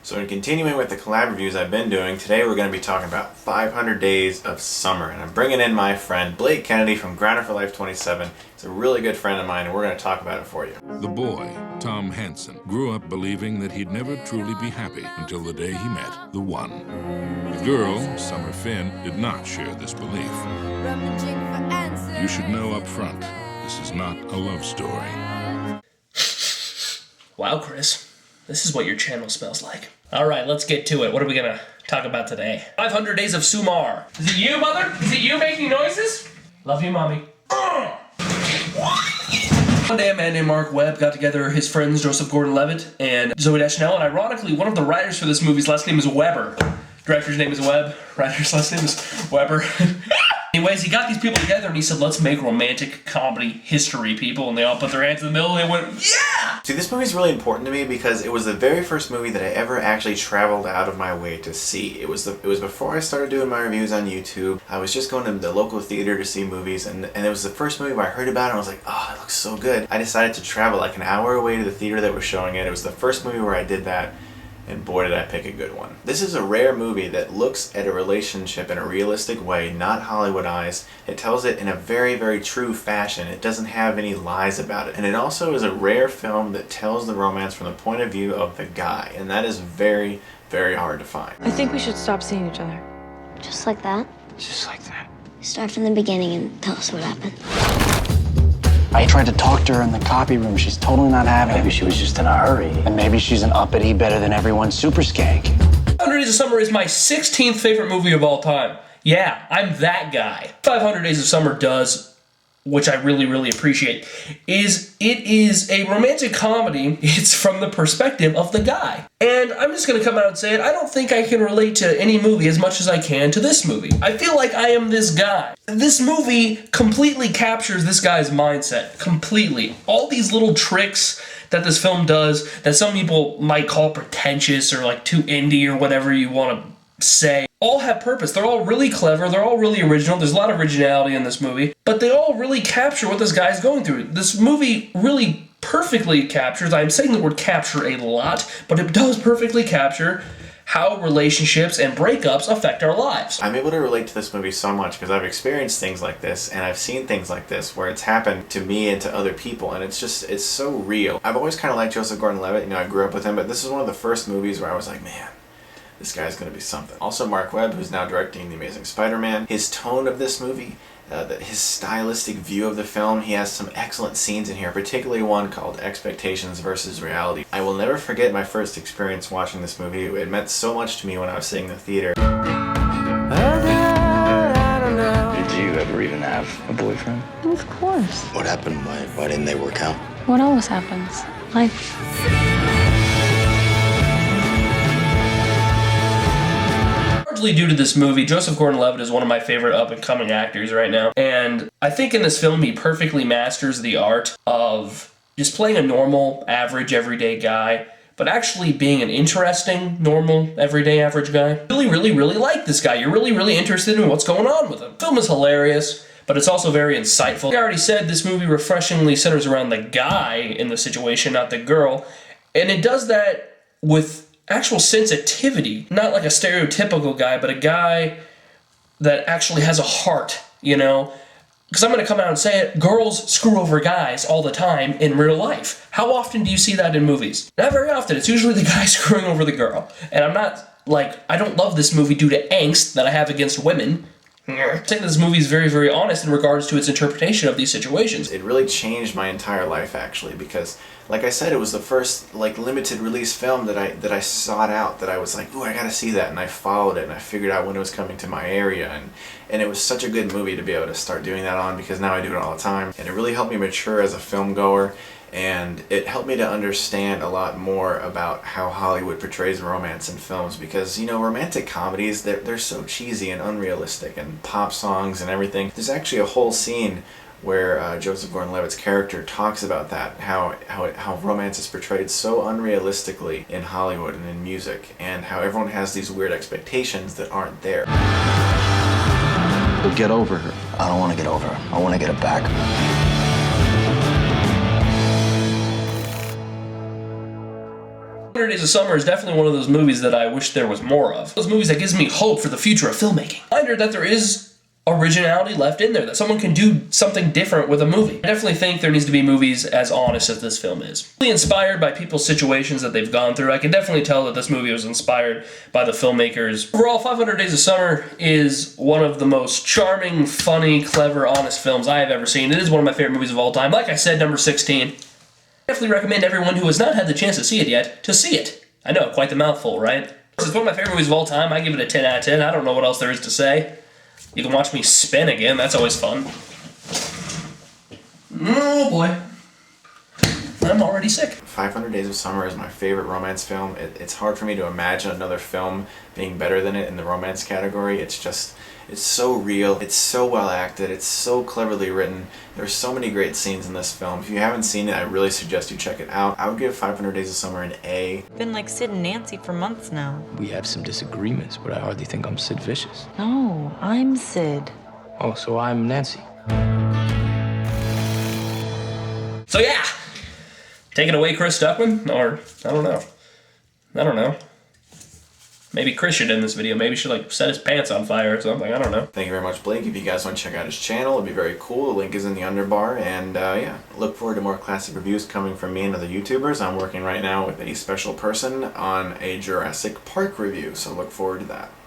So in continuing with the collab reviews I've been doing, today we're going to be talking about 500 Days of Summer. And I'm bringing in my friend Blake Kennedy from Grinder for Life 27. He's a really good friend of mine and we're going to talk about it for you. The boy, Tom Hansen, grew up believing that he'd never truly be happy until the day he met the one. The girl, Summer Finn, did not share this belief. You should know up front, this is not a love story. Wow, Chris. This is what your channel smells like. All right, let's get to it. What are we gonna talk about today? 500 Days of Summer. Is it you, mother? Is it you making noises? Love you, mommy. One day, a man named Marc Webb got together his friends Joseph Gordon-Levitt and Zooey Deschanel, and ironically, one of the writers for this movie's last name is Webber. Director's name is Webb. Writer's last name is Webber. Anyways, he got these people together and he said, let's make romantic comedy history, people. And they all put their hands in the middle and they went, yeah! See, this movie is really important to me because it was the very first movie that I ever actually traveled out of my way to see. It was before I started doing my reviews on YouTube. I was just going to the local theater to see movies, and it was the first movie where I heard about it and I was like, oh, it looks so good. I decided to travel like an hour away to the theater that was showing it. It was the first movie where I did that. And boy, did I pick a good one. This is a rare movie that looks at a relationship in a realistic way, not Hollywoodized. It tells it in a very, very true fashion. It doesn't have any lies about it. And it also is a rare film that tells the romance from the point of view of the guy. And that is very, very hard to find. I think we should stop seeing each other. Just like that? Just like that. Start from the beginning and tell us what happened. I tried to talk to her in the copy room. She's totally not having it. Maybe she was just in a hurry. And maybe she's an uppity, better than everyone super skank. 500 Days of Summer is my 16th favorite movie of all time. Yeah, I'm that guy. 500 Days of Summer does, which I really, really appreciate, is it is a romantic comedy. It's from the perspective of the guy. And I'm just going to come out and say it. I don't think I can relate to any movie as much as I can to this movie. I feel like I am this guy. This movie completely captures this guy's mindset. Completely. All these little tricks that this film does that some people might call pretentious or like too indie or whatever you want to say, all have purpose. They're all really clever. They're all really original. There's a lot of originality in this movie, but they all really capture what this guy's going through. This movie really perfectly captures, I'm saying the word capture a lot, but it does perfectly capture how relationships and breakups affect our lives. I'm able to relate to this movie so much because I've experienced things like this and I've seen things like this where it's happened to me and to other people, and it's so real. I've always kind of liked Joseph Gordon-Levitt. You know, I grew up with him, but this is one of the first movies where I was like, man, this guy's going to be something. Also, Marc Webb, who's now directing The Amazing Spider-Man, his tone of this movie, his stylistic view of the film, he has some excellent scenes in here, particularly one called Expectations versus Reality. I will never forget my first experience watching this movie. It meant so much to me when I was seeing the theater. Did you ever even have a boyfriend? Of course. What happened? Why didn't they work out? What always happens? Life. Largely due to this movie, Joseph Gordon-Levitt is one of my favorite up-and-coming actors right now. And I think in this film he perfectly masters the art of just playing a normal, average, everyday guy, but actually being an interesting, normal, everyday, average guy. Really, really, really like this guy. You're really, really interested in what's going on with him. The film is hilarious, but it's also very insightful. Like I already said, this movie refreshingly centers around the guy in the situation, not the girl. And it does that with actual sensitivity, not like a stereotypical guy, but a guy that actually has a heart, you know? Because I'm going to come out and say it, girls screw over guys all the time in real life. How often do you see that in movies? Not very often. It's usually the guy screwing over the girl. And I'm not, like, I don't love this movie due to angst that I have against women. I think this movie is very, very honest in regards to its interpretation of these situations. It really changed my entire life, actually, because, like I said, it was the first limited release film that I sought out. That I was like, ooh, I gotta see that, and I followed it, and I figured out when it was coming to my area, and it was such a good movie to be able to start doing that on, because now I do it all the time, and it really helped me mature as a film goer. And it helped me to understand a lot more about how Hollywood portrays romance in films, because, you know, romantic comedies, they're so cheesy and unrealistic, and pop songs and everything. There's actually a whole scene where Joseph Gordon-Levitt's character talks about that, how romance is portrayed so unrealistically in Hollywood and in music, and how everyone has these weird expectations that aren't there. But get over her. I don't want to get over her. I want to get her back. 500 500 Days of Summer is definitely one of those movies that I wish there was more of. Those movies that gives me hope for the future of filmmaking. Reminder that there is originality left in there, that someone can do something different with a movie. I definitely think there needs to be movies as honest as this film is. Really inspired by people's situations that they've gone through. I can definitely tell that this movie was inspired by the filmmakers. Overall, 500 Days of Summer is one of the most charming, funny, clever, honest films I have ever seen. It is one of my favorite movies of all time. Like I said, number 16. I definitely recommend everyone who has not had the chance to see it yet to see it. I know, quite the mouthful, right? It's one of my favorite movies of all time. I give it a 10 out of 10. I don't know what else there is to say. You can watch me spin again. That's always fun. Oh boy. I'm already sick. 500 Days of Summer is my favorite romance film. It's hard for me to imagine another film being better than it in the romance category. It's so real. It's so well acted. It's so cleverly written. There's so many great scenes in this film. If you haven't seen it, I really suggest you check it out. I would give 500 Days of Summer an A. Been like Sid and Nancy for months now. We have some disagreements, but I hardly think I'm Sid Vicious. No, I'm Sid. Oh, so I'm Nancy. So yeah, take it away, Chris Stuckmann, or I don't know. Maybe Chris should end this video. Maybe he should like set his pants on fire or something. I don't know. Thank you very much, Blake. If you guys want to check out his channel, it'd be very cool. The link is in the underbar. And yeah, look forward to more classic reviews coming from me and other YouTubers. I'm working right now with a special person on a Jurassic Park review, so look forward to that.